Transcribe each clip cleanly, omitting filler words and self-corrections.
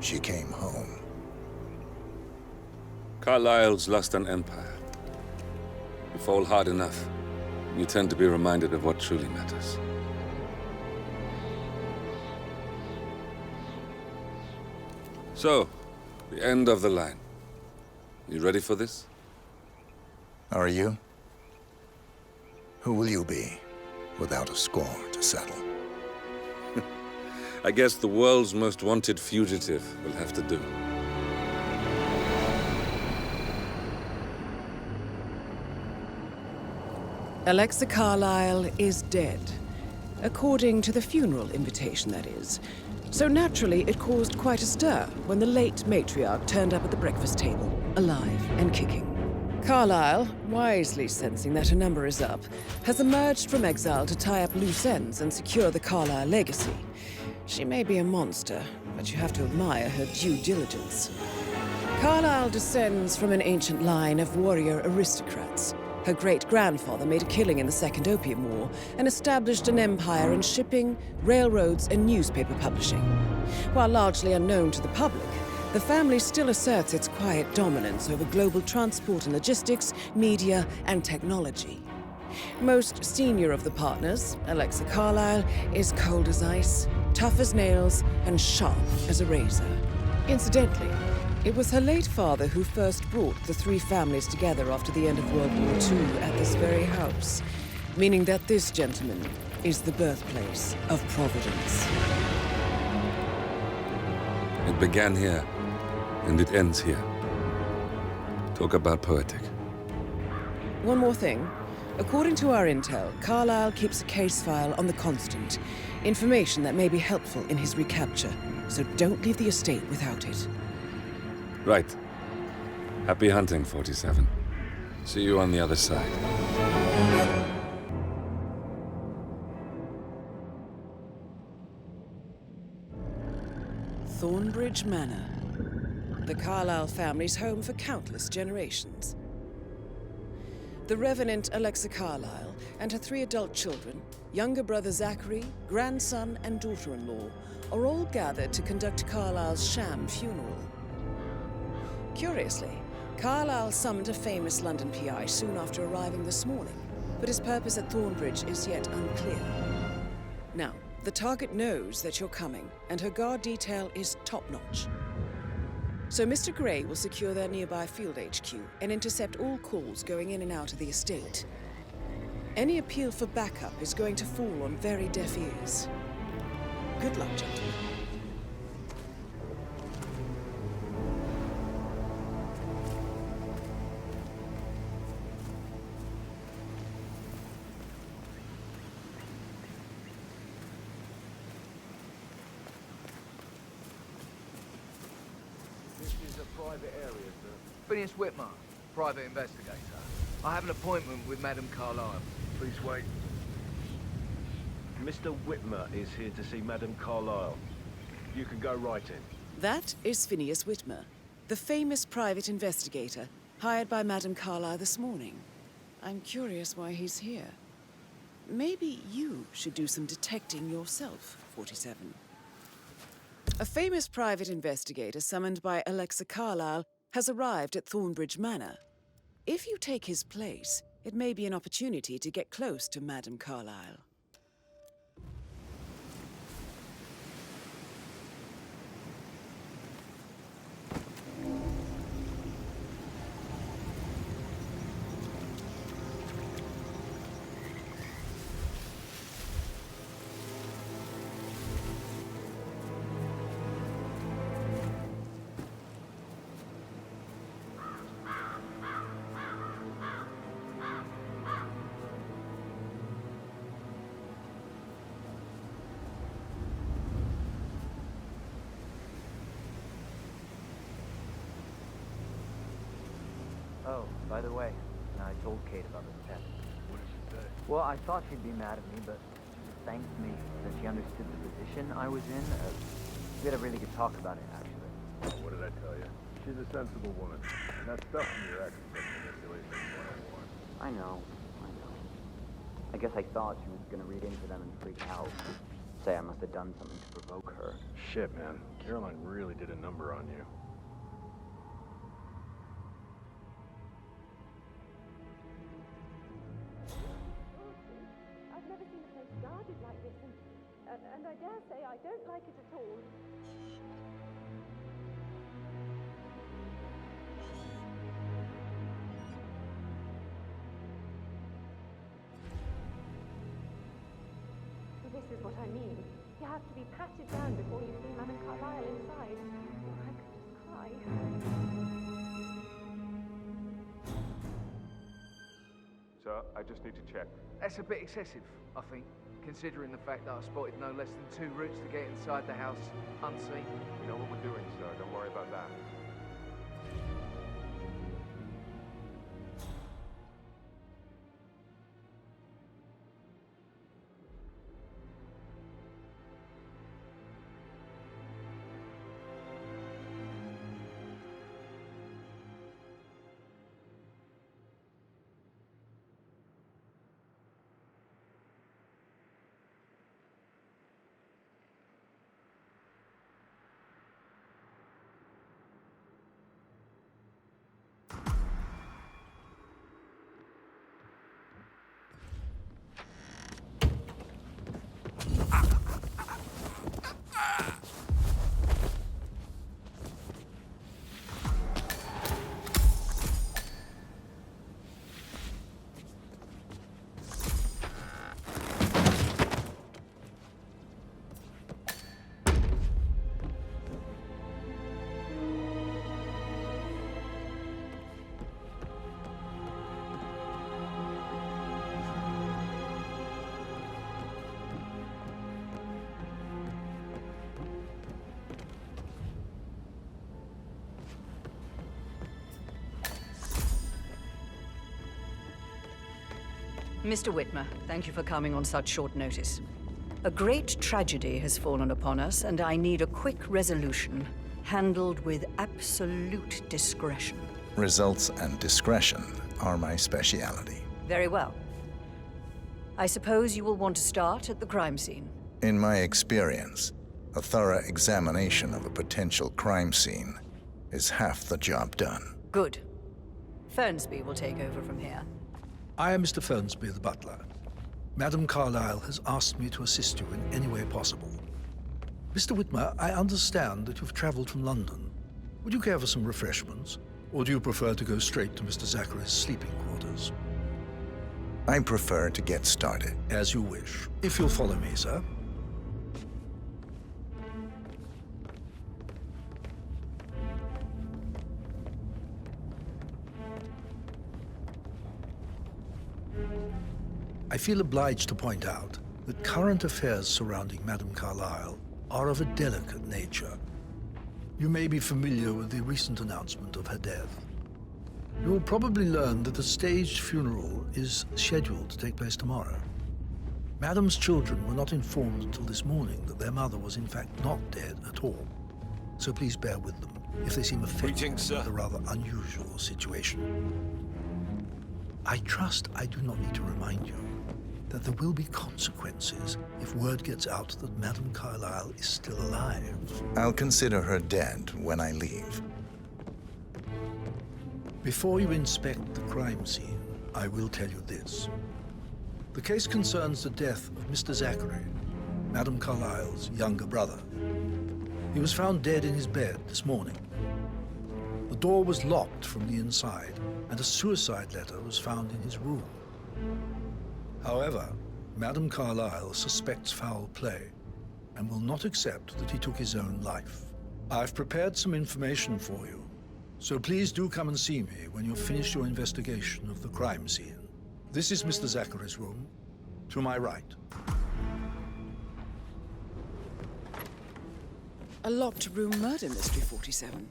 she came home. Carlyle's lost an empire. You fall hard enough, you tend to be reminded of what truly matters. So, the end of the line. You ready for this? Are you? Who will you be, without a score to settle? I guess the world's most wanted fugitive will have to do. Alexa Carlyle is dead. According to the funeral invitation, that is. So naturally, it caused quite a stir when the late matriarch turned up at the breakfast table, alive and kicking. Carlyle, wisely sensing that her number is up, has emerged from exile to tie up loose ends and secure the Carlyle legacy. She may be a monster, but you have to admire her due diligence. Carlyle descends from an ancient line of warrior aristocrats. Her great-grandfather made a killing in the Second Opium War and established an empire in shipping, railroads, and newspaper publishing. While largely unknown to the public, the family still asserts its quiet dominance over global transport and logistics, media, and technology. Most senior of the partners, Alexa Carlyle, is cold as ice, tough as nails, and sharp as a razor. Incidentally, it was her late father who first brought the three families together after the end of World War II at this very house, meaning that this gentleman is the birthplace of Providence. It began here, and it ends here. Talk about poetic. One more thing. According to our intel, Carlyle keeps a case file on the Constant, information that may be helpful in his recapture, so don't leave the estate without it. Right. Happy hunting, 47. See you on the other side. Thornbridge Manor. The Carlyle family's home for countless generations. The Revenant Alexa Carlyle and her 3 adult children, younger brother Zachary, grandson, and daughter-in-law, are all gathered to conduct Carlyle's sham funeral. Curiously, Carlyle summoned a famous London PI soon after arriving this morning, but his purpose at Thornbridge is yet unclear. Now, the target knows that you're coming, and her guard detail is top-notch. So Mr. Gray will secure their nearby field HQ and intercept all calls going in and out of the estate. Any appeal for backup is going to fall on very deaf ears. Good luck, gentlemen. Private area, sir. Phineas Whitmer, private investigator. I have an appointment with Madame Carlyle. Please wait. Mr. Whitmer is here to see Madame Carlyle. You can go right in. That is Phineas Whitmer, the famous private investigator hired by Madame Carlyle this morning. I'm curious why he's here. Maybe you should do some detecting yourself, 47. A famous private investigator summoned by Alexa Carlyle has arrived at Thornbridge Manor. If you take his place, it may be an opportunity to get close to Madame Carlyle. Oh, by the way, I told Kate about this test. What did she say? Well, I thought she'd be mad at me, but she just thanked me that she understood the position I was in. We had a really good talk about it, actually. What did I tell you? She's a sensible woman. And that stuff in your exercise manipulation 101. I know. I guess I thought she was gonna read into them and freak out. say I must have done something to provoke her. Shit, man. Caroline really did a number on you. I've never seen a place guarded like this, and I dare say I don't like it at all. This is what I mean. You have to be patted down before you see Madame Carlyle inside. Or I could just cry. Sir, I just need to check. That's a bit excessive, I think, considering the fact that I spotted no less than 2 routes to get inside the house unseen. We know what we're doing, sir. Don't worry about that. Mr. Whitmer, thank you for coming on such short notice. A great tragedy has fallen upon us, and I need a quick resolution, handled with absolute discretion. Results and discretion are my speciality. Very well. I suppose you will want to start at the crime scene. In my experience, a thorough examination of a potential crime scene is half the job done. Good. Fernsby will take over from here. I am Mr. Fernsby, the butler. Madame Carlyle has asked me to assist you in any way possible. Mr. Whitmer, I understand that you've traveled from London. Would you care for some refreshments? Or do you prefer to go straight to Mr. Zachary's sleeping quarters? I prefer to get started. As you wish. If you'll follow me, sir. I feel obliged to point out that current affairs surrounding Madame Carlyle are of a delicate nature. You may be familiar with the recent announcement of her death. You will probably learn that a staged funeral is scheduled to take place tomorrow. Madame's children were not informed until this morning that their mother was in fact not dead at all. So please bear with them if they seem affected by the rather unusual situation. I trust I do not need to remind you that there will be consequences if word gets out that Madame Carlyle is still alive. I'll consider her dead when I leave. Before you inspect the crime scene, I will tell you this. The case concerns the death of Mr. Zachary, Madame Carlyle's younger brother. He was found dead in his bed this morning. The door was locked from the inside, and a suicide letter was found in his room. However, Madame Carlyle suspects foul play and will not accept that he took his own life. I've prepared some information for you, so please do come and see me when you've finished your investigation of the crime scene. This is Mr. Zachary's room, to my right. A locked room murder mystery, 47.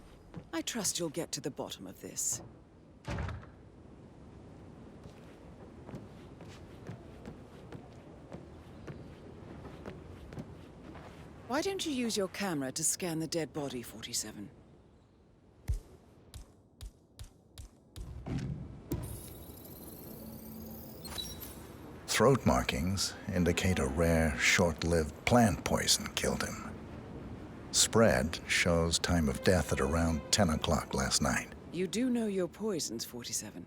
I trust you'll get to the bottom of this. Why don't you use your camera to scan the dead body, 47? throat markings indicate a rare, short-lived plant poison killed him. Spread shows time of death at around 10 o'clock last night. You do know your poisons, 47.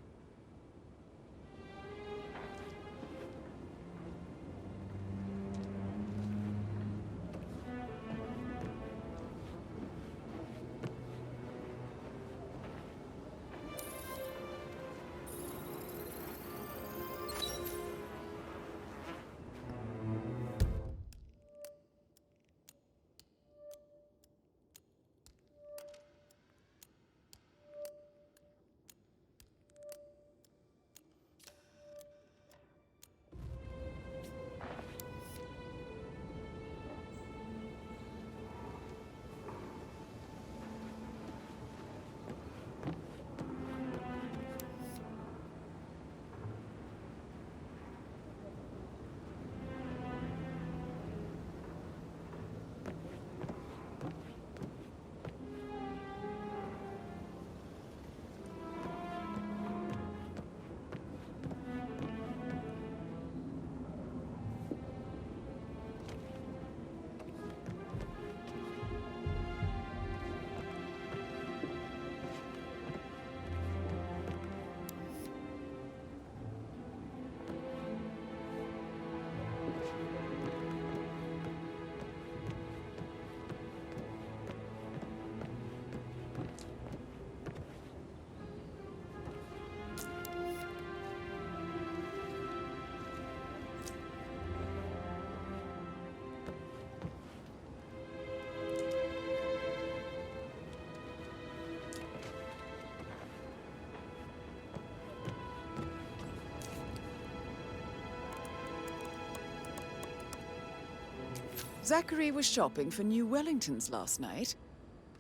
Zachary was shopping for new Wellingtons last night.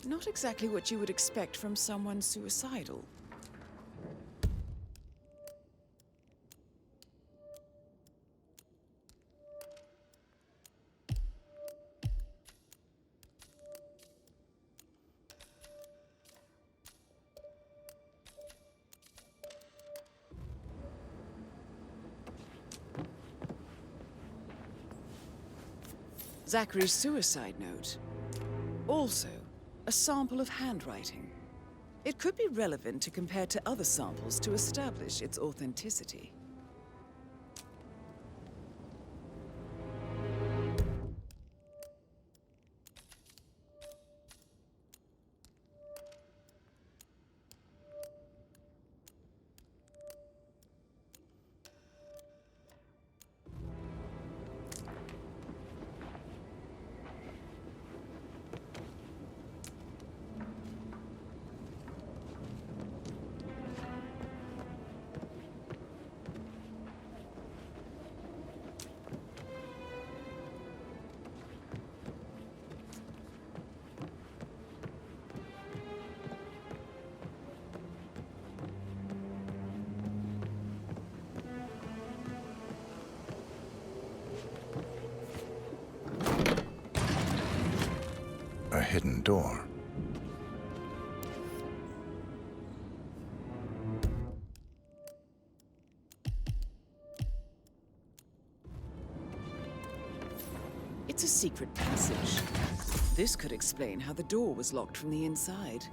Not exactly what you would expect from someone suicidal. Zachary's suicide note. Also, a sample of handwriting. It could be relevant to compare to other samples to establish its authenticity. A hidden door. It's a secret passage. This could explain how the door was locked from the inside.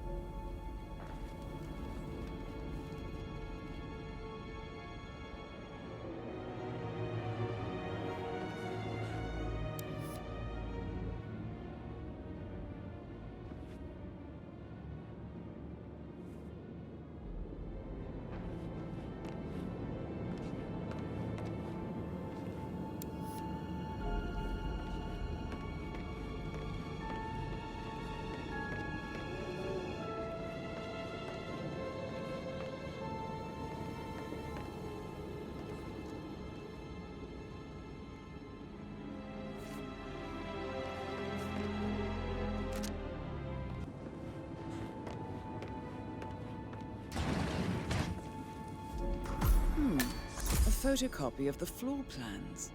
A photocopy of the floor plans.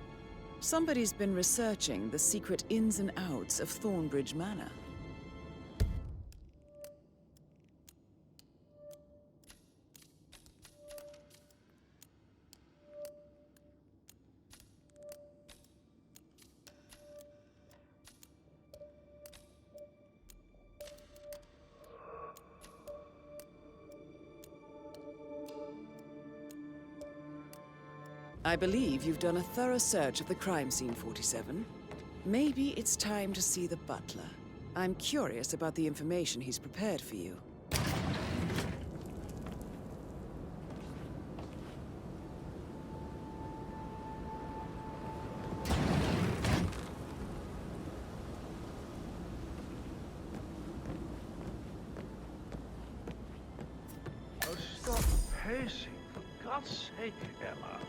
Somebody's been researching the secret ins and outs of Thornbridge Manor. I believe you've done a thorough search of the crime scene, 47. Maybe it's time to see the butler. I'm curious about the information he's prepared for you. Oh, stop pacing, for God's sake, Emma.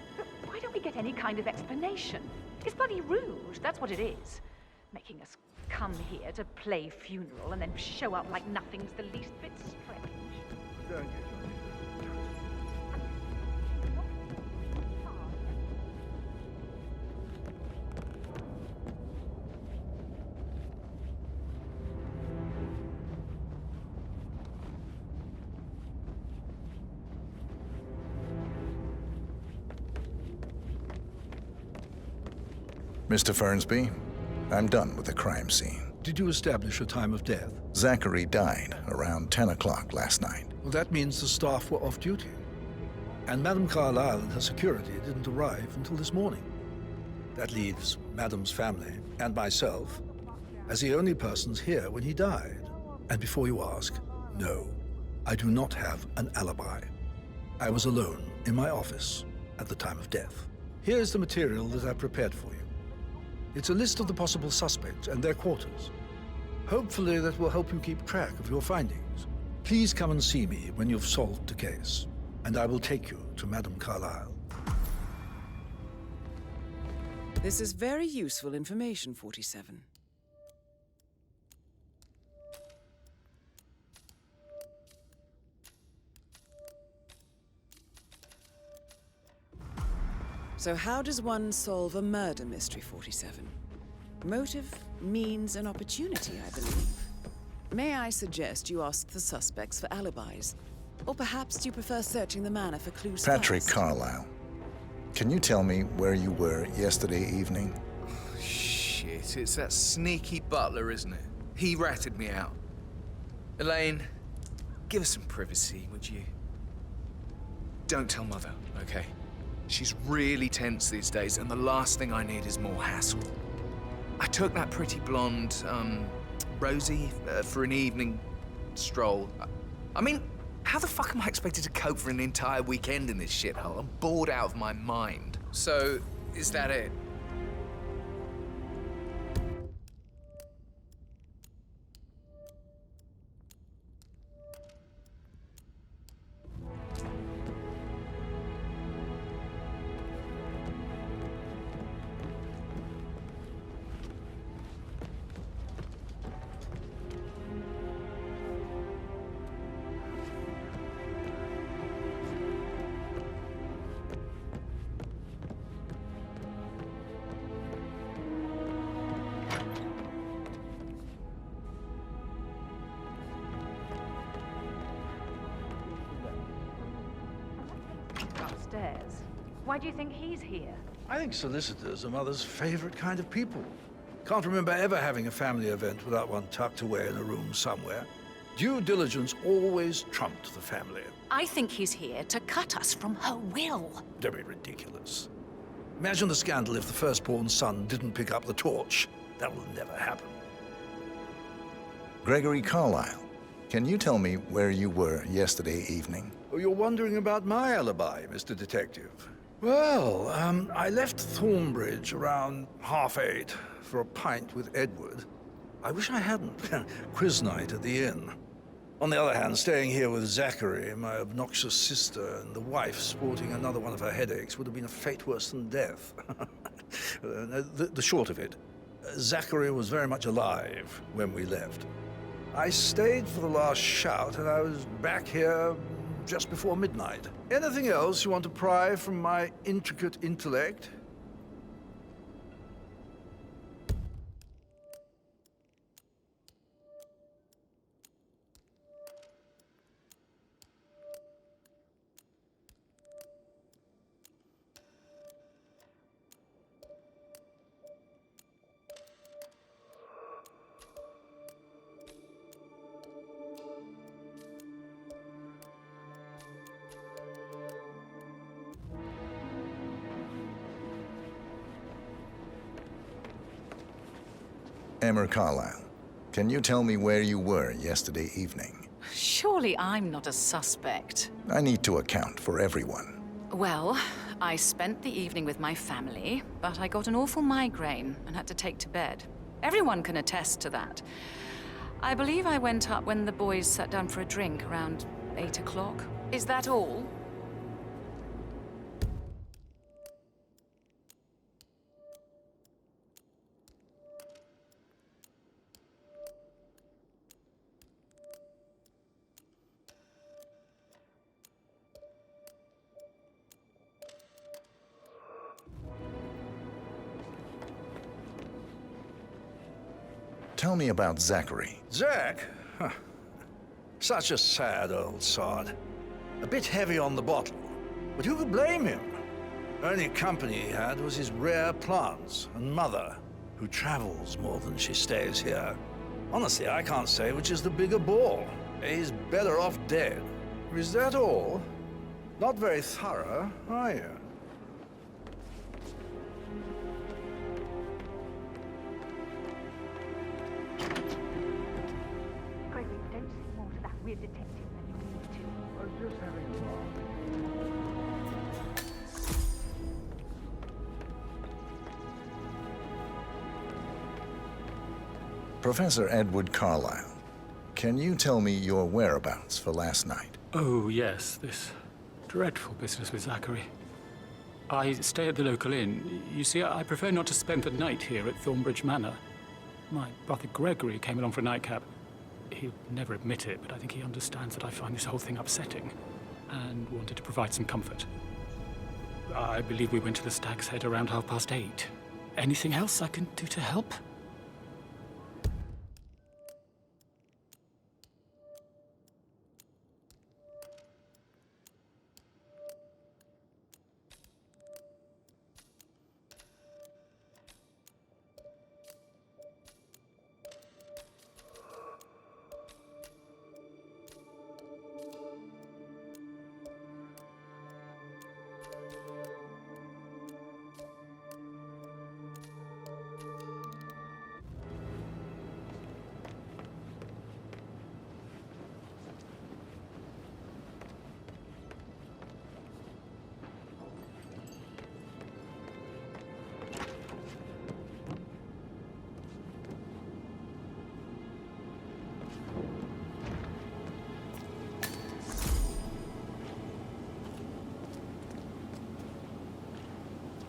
Why don't we get any kind of explanation? It's bloody rude, that's what it is. Making us come here to play funeral and then show up like nothing's the least bit strange. Don't get Mr. Fernsby, I'm done with the crime scene. Did you establish a time of death? Zachary died around 10 o'clock last night. Well, that means the staff were off duty. And Madame Carlyle and her security didn't arrive until this morning. That leaves Madame's family and myself as the only persons here when he died. And before you ask, no, I do not have an alibi. I was alone in my office at the time of death. Here's the material that I prepared for you. It's a list of the possible suspects and their quarters. Hopefully that will help you keep track of your findings. Please come and see me when you've solved the case, and I will take you to Madame Carlyle. This is very useful information, 47. So how does one solve a murder mystery, 47? Motive, means, and opportunity, I believe. May I suggest you ask the suspects for alibis? Or perhaps do you prefer searching the manor for clues Patrick first? Carlyle, can you tell me where you were yesterday evening? Shit, it's that sneaky butler, isn't it? He ratted me out. Elaine, give us some privacy, would you? Don't tell Mother, okay? She's really tense these days, and the last thing I need is more hassle. I took that pretty blonde, Rosie, for an evening stroll. I mean, how the fuck am I expected to cope for an entire weekend in this shithole? I'm bored out of my mind. So, is that it? Upstairs. Why do you think he's here? I think solicitors are Mother's favorite kind of people. Can't remember ever having a family event without one tucked away in a room somewhere. Due diligence always trumped the family. I think he's here to cut us from her will. Don't be ridiculous. Imagine the scandal if the firstborn son didn't pick up the torch. That will never happen. Gregory Carlyle, can you tell me where you were yesterday evening? Oh, you're wondering about my alibi, Mr. Detective. Well, I left Thornbridge around 8:30 for a pint with Edward. I wish I hadn't. Quiz night at the inn. On the other hand, staying here with Zachary, my obnoxious sister, and the wife sporting another one of her headaches would have been a fate worse than death. The short of it, Zachary was very much alive when we left. I stayed for the last shout, and I was back here just before midnight. Anything else you want to pry from my intricate intellect? Emma Carlyle, can you tell me where you were yesterday evening? Surely I'm not a suspect. I need to account for everyone. Well, I spent the evening with my family, but I got an awful migraine and had to take to bed. Everyone can attest to that. I believe I went up when the boys sat down for a drink around 8 o'clock. Is that all? Tell me about Zachary. Zack? Huh. Such a sad old sod. A bit heavy on the bottle, but who could blame him? Only company he had was his rare plants and mother, who travels more than she stays here. Honestly, I can't say which is the bigger ball. He's better off dead. Is that all? Not very thorough, are you? Gregory, don't say more to that weird detective than you need to. I'm just having a laugh. Professor Edward Carlyle, can you tell me your whereabouts for last night? Oh, yes, this dreadful business with Zachary. I stay at the local inn. You see, I prefer not to spend the night here at Thornbridge Manor. My brother Gregory came along for a nightcap. He'll never admit it, but I think he understands that I find this whole thing upsetting and wanted to provide some comfort. I believe we went to the Stag's Head around 8:30. Anything else I can do to help?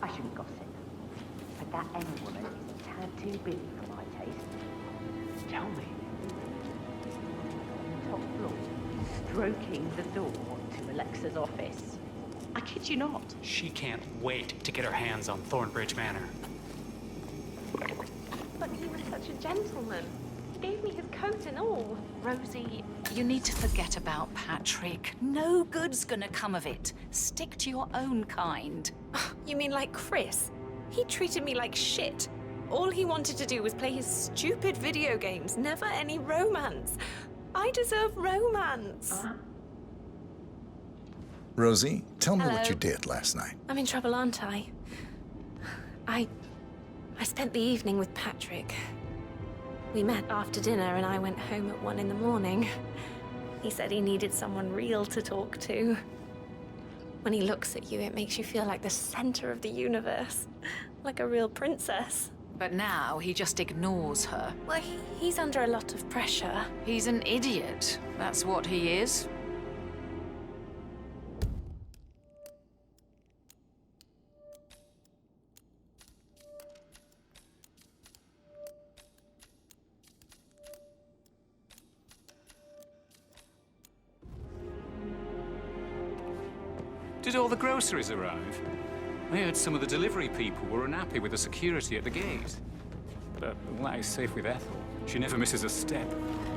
I shouldn't gossip, but that Emma woman is a tad too busy for my taste. Tell me. On the top floor, stroking the door to Alexa's office. I kid you not. She can't wait to get her hands on Thornbridge Manor. But he was such a gentleman. He gave me his coat and all. Rosie, you need to forget about Patrick. No good's gonna come of it. Stick to your own kind. You mean like Chris? He treated me like shit. All he wanted to do was play his stupid video games, never any romance. I deserve romance. Rosie, tell me what Hello. you did last night. I'm in trouble, aren't I? I spent the evening with Patrick. We met after dinner and I went home at 1 in the morning. He said he needed someone real to talk to. When he looks at you, it makes you feel like the center of the universe. Like a real princess. But now he just ignores her. Well, he's under a lot of pressure. He's an idiot. That's what he is. Did all the groceries arrive? I heard some of the delivery people were unhappy with the security at the gate. But all that is safe with Ethel. She never misses a step.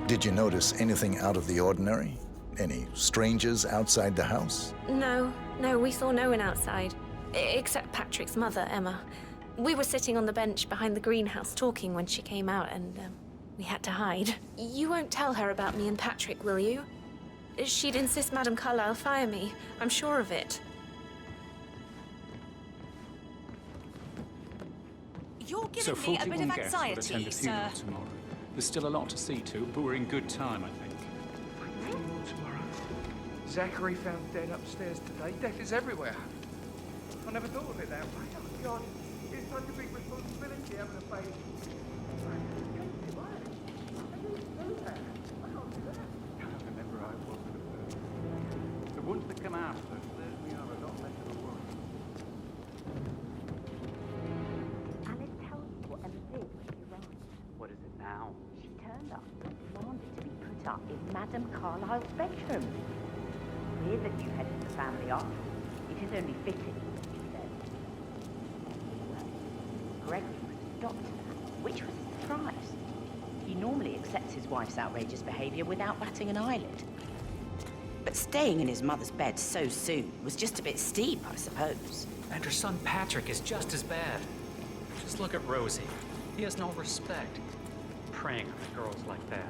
Did you notice anything out of the ordinary? Any strangers outside the house? No, we saw no one outside. Except Patrick's mother, Emma. We were sitting on the bench behind the greenhouse talking when she came out and we had to hide. You won't tell her about me and Patrick, will you? She'd insist Madame Carlyle fire me. I'm sure of it. you're So giving me a bit 41 of guests will attend anxiety, the sir. funeral tomorrow. There's still a lot to see to, but we're in good time, I think. Funeral tomorrow. Zachary found dead upstairs today. Death is everywhere. I never thought of it that way. Oh, God. It's such a big responsibility having a baby. Remember how it was with the first. The ones that come after us, we are a lot less of a worry. Alice tells you what Emma did when she arrived. What is it now? She turned up and demanded to be put up in Madame Carlyle's bedroom. We're the new head of the family after all. It is only fitting, she said. Well, Gregory was stopped at that, which was a surprise. He normally accepts his wife's outrageous behavior without batting an eyelid. But staying in his mother's bed so soon was just a bit steep, I suppose. And her son Patrick is just as bad. Just look at Rosie. He has no respect. Preying on girls like that.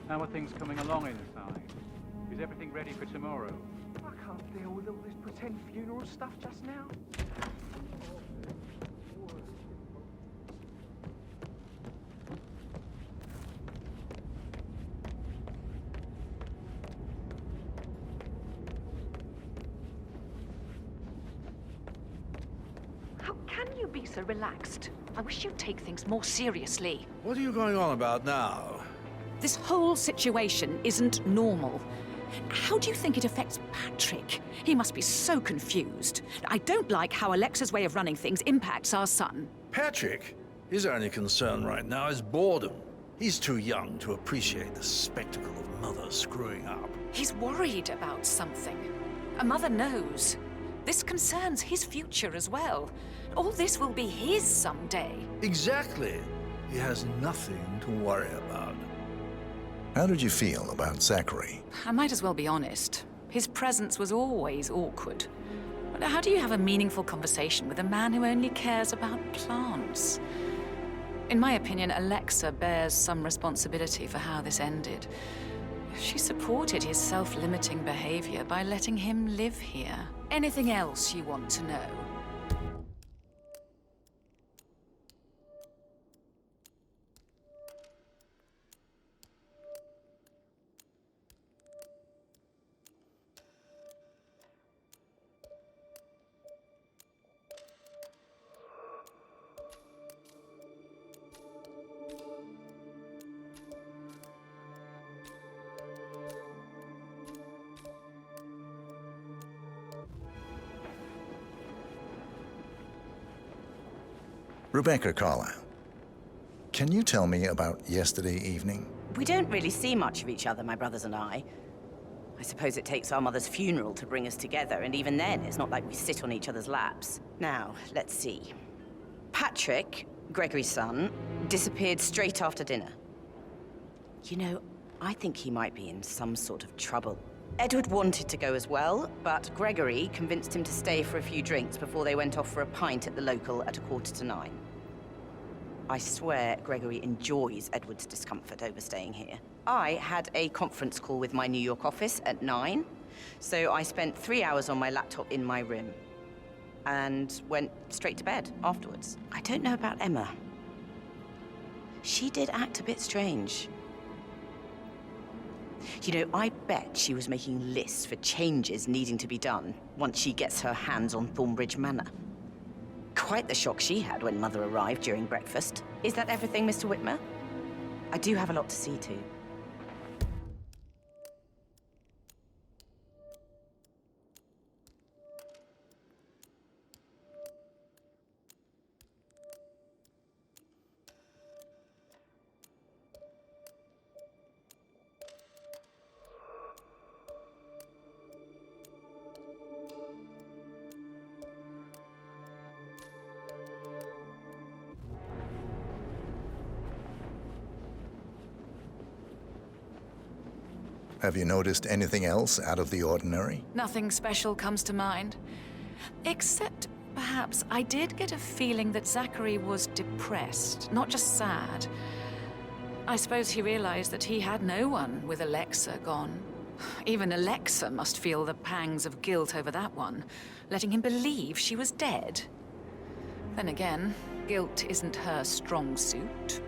How are things coming along inside? Is everything ready for tomorrow? I can't deal with all this pretend funeral stuff just now. How can you be so relaxed? I wish you'd take things more seriously. What are you going on about now? This whole situation isn't normal. How do you think it affects Patrick? He must be so confused. I don't like how Alexa's way of running things impacts our son. Patrick? His only concern right now is boredom. He's too young to appreciate the spectacle of mother screwing up. He's worried about something. A mother knows. This concerns his future as well. All this will be his someday. Exactly. He has nothing to worry about. How did you feel about Zachary? I might as well be honest. His presence was always awkward. But how do you have a meaningful conversation with a man who only cares about plants? In my opinion, Alexa bears some responsibility for how this ended. She supported his self-limiting behavior by letting him live here. Anything else you want to know? Rebecca Carlyle, can you tell me about yesterday evening? We don't really see much of each other, my brothers and I. I suppose it takes our mother's funeral to bring us together, and even then, it's not like we sit on each other's laps. Now, let's see. Patrick, Gregory's son, disappeared straight after dinner. You know, I think he might be in some sort of trouble. Edward wanted to go as well, but Gregory convinced him to stay for a few drinks before they went off for a pint at the local at 9:15. I swear Gregory enjoys Edward's discomfort over staying here. I had a conference call with my New York office at 9, so I spent 3 hours on my laptop in my room and went straight to bed afterwards. I don't know about Emma. She did act a bit strange. You know, I bet she was making lists for changes needing to be done once she gets her hands on Thornbridge Manor. Quite the shock she had when Mother arrived during breakfast. Is that everything, Mr. Whitmer? I do have a lot to see to. Have you noticed anything else out of the ordinary? Nothing special comes to mind. Except, perhaps, I did get a feeling that Zachary was depressed, not just sad. I suppose he realized that he had no one with Alexa gone. Even Alexa must feel the pangs of guilt over that one, letting him believe she was dead. Then again, guilt isn't her strong suit.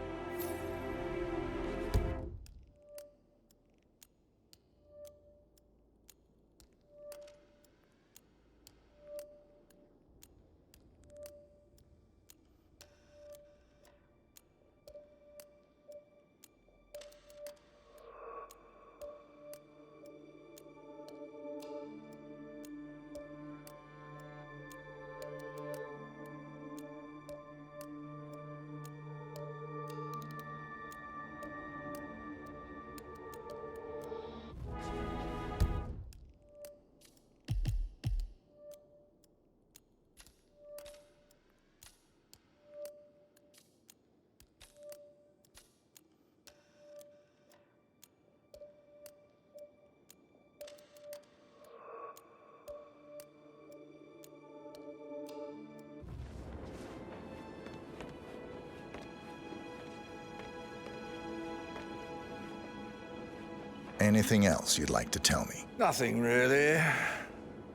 Anything else you'd like to tell me? Nothing really.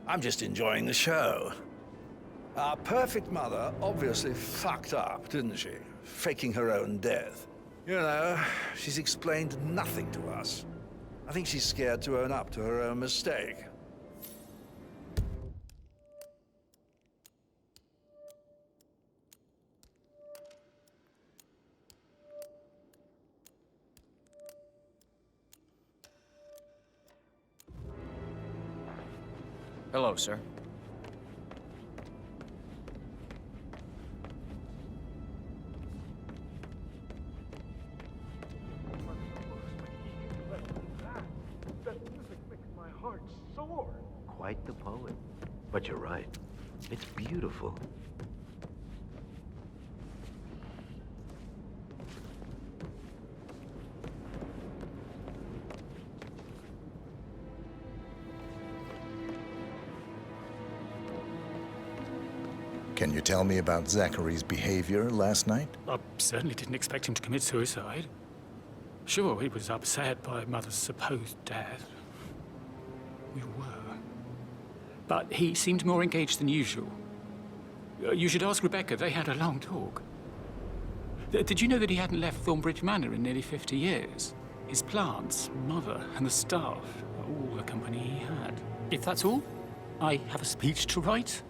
I'm just enjoying the show. Our perfect mother obviously fucked up, didn't she? Faking her own death. You know, she's explained nothing to us. I think she's scared to own up to her own mistake. Hello, sir. That music makes my heart soar. Quite the poem. But you're right. It's beautiful. Can you tell me about Zachary's behavior last night? I certainly didn't expect him to commit suicide. Sure, he was upset by Mother's supposed death. We were. But he seemed more engaged than usual. You should ask Rebecca. They had a long talk. Did you know that he hadn't left Thornbridge Manor in nearly 50 years? His plants, Mother, and the staff are all the company he had. If that's all, I have a speech to write.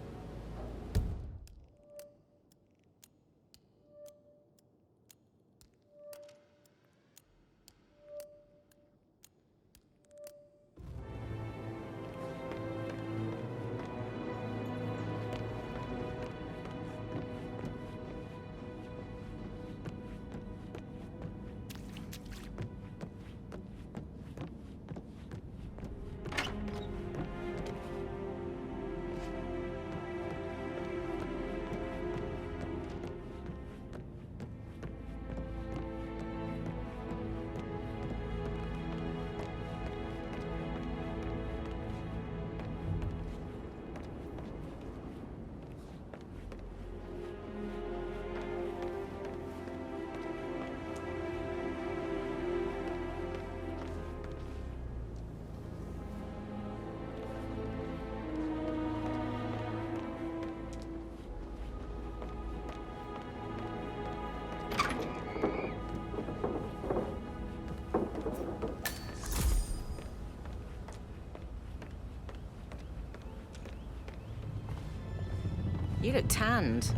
You look tanned.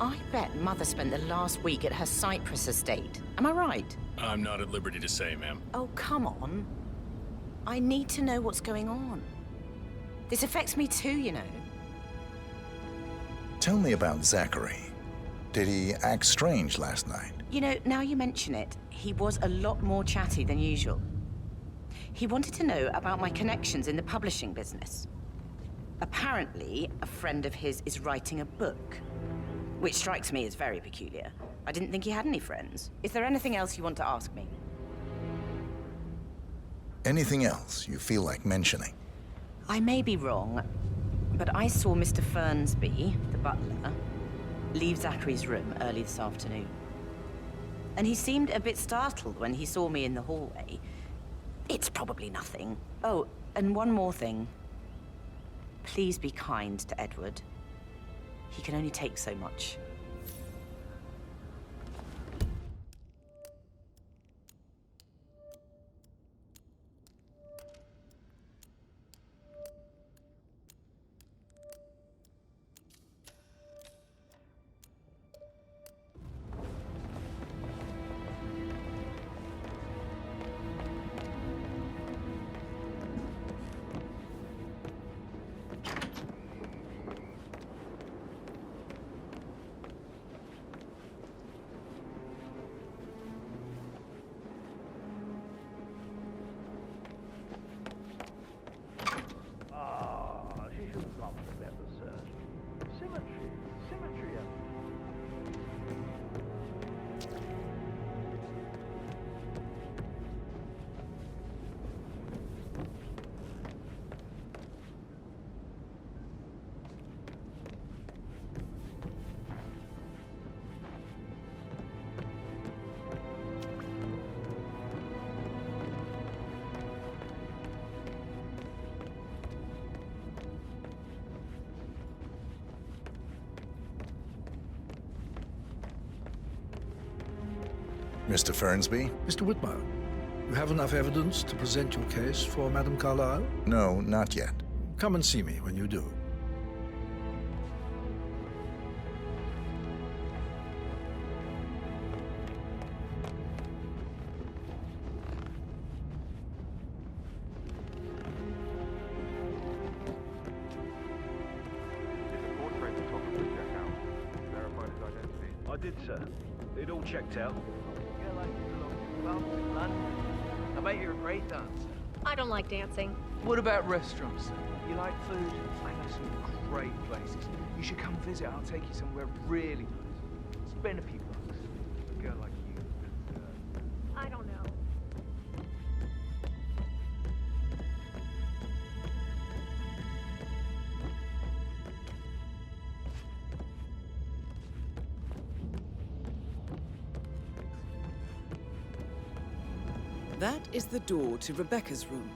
I bet Mother spent the last week at her Cypress estate. Am I right? I'm not at liberty to say, ma'am. Oh, come on. I need to know what's going on. This affects me too, you know. Tell me about Zachary. Did he act strange last night? You know, now you mention it, he was a lot more chatty than usual. He wanted to know about my connections in the publishing business. Apparently, a friend of his is writing a book, which strikes me as very peculiar. I didn't think he had any friends. Is there anything else you want to ask me? Anything else you feel like mentioning? I may be wrong, but I saw Mr. Fernsby, the butler, leave Zachary's room early this afternoon. And he seemed a bit startled when he saw me in the hallway. It's probably nothing. Oh, and one more thing. Please be kind to Edward. He can only take so much. Mr. Fernsby? Mr. Whitmer, you have enough evidence to present your case for Madame Carlyle? No, not yet. Come and see me when you do. I did, sir. It all checked out. Yeah, like in London. I bet you're a great dancer. I don't like dancing. What about restaurants, sir? You like food? I know some great places. You should come visit. I'll take you somewhere really nice. Spend a few bucks. A girl like you. I don't know. That is the door to Rebecca's room.